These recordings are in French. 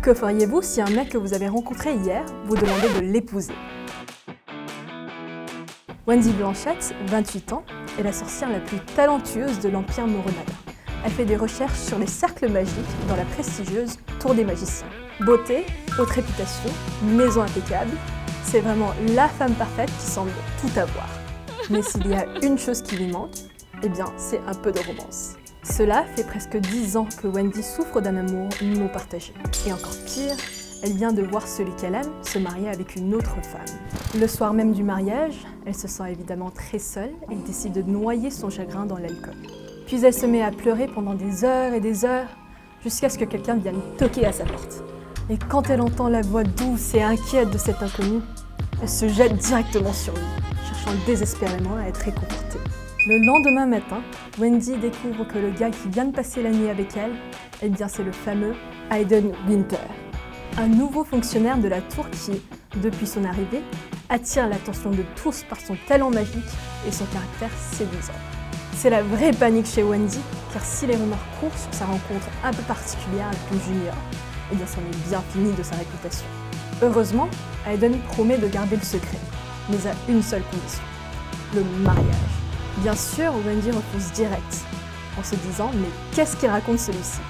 Que feriez-vous si un mec que vous avez rencontré hier vous demandait de l'épouser? Wendy Blanchett, 28 ans, est la sorcière la plus talentueuse de l'Empire Moronada. Elle fait des recherches sur les cercles magiques dans la prestigieuse Tour des Magiciens. Beauté, haute réputation, maison impeccable, c'est vraiment la femme parfaite qui semble tout avoir. Mais s'il y a une chose qui lui manque, eh bien c'est un peu de romance. Cela fait presque 10 ans que Wendy souffre d'un amour non partagé. Et encore pire, elle vient de voir celui qu'elle aime se marier avec une autre femme. Le soir même du mariage, elle se sent évidemment très seule et décide de noyer son chagrin dans l'alcool. Puis elle se met à pleurer pendant des heures, jusqu'à ce que quelqu'un vienne toquer à sa porte. Et quand elle entend la voix douce et inquiète de cet inconnu, elle se jette directement sur lui, cherchant désespérément à être réconfortée. Le lendemain matin, Wendy découvre que le gars qui vient de passer la nuit avec elle, eh bien c'est le fameux Hayden Winter. Un nouveau fonctionnaire de la tour qui, depuis son arrivée, attire l'attention de tous par son talent magique et son caractère séduisant. C'est la vraie panique chez Wendy, car si les rumeurs courent sur sa rencontre un peu particulière avec une junior, eh bien c'en est bien fini de sa réputation. Heureusement, Hayden promet de garder le secret, mais à une seule condition, le mariage. Bien sûr, Wendy refuse direct, en se disant « mais qu'est-ce qu'il raconte celui-ci ?»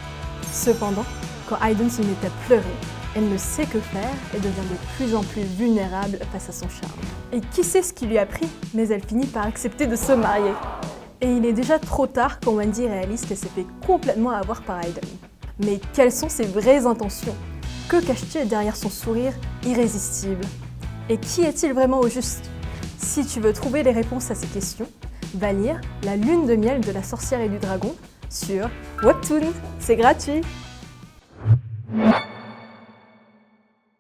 Cependant, quand Hayden se met à pleurer, elle ne sait que faire et devient de plus en plus vulnérable face à son charme. Et qui sait ce qui lui a pris, mais elle finit par accepter de se marier. Et il est déjà trop tard quand Wendy réalise qu'elle s'est fait complètement avoir par Hayden. Mais quelles sont ses vraies intentions? Que cache-t-il derrière son sourire irrésistible? Et qui est-il vraiment au juste? Si tu veux trouver les réponses à ces questions, va lire La lune de miel de la sorcière et du dragon sur Webtoon, c'est gratuit!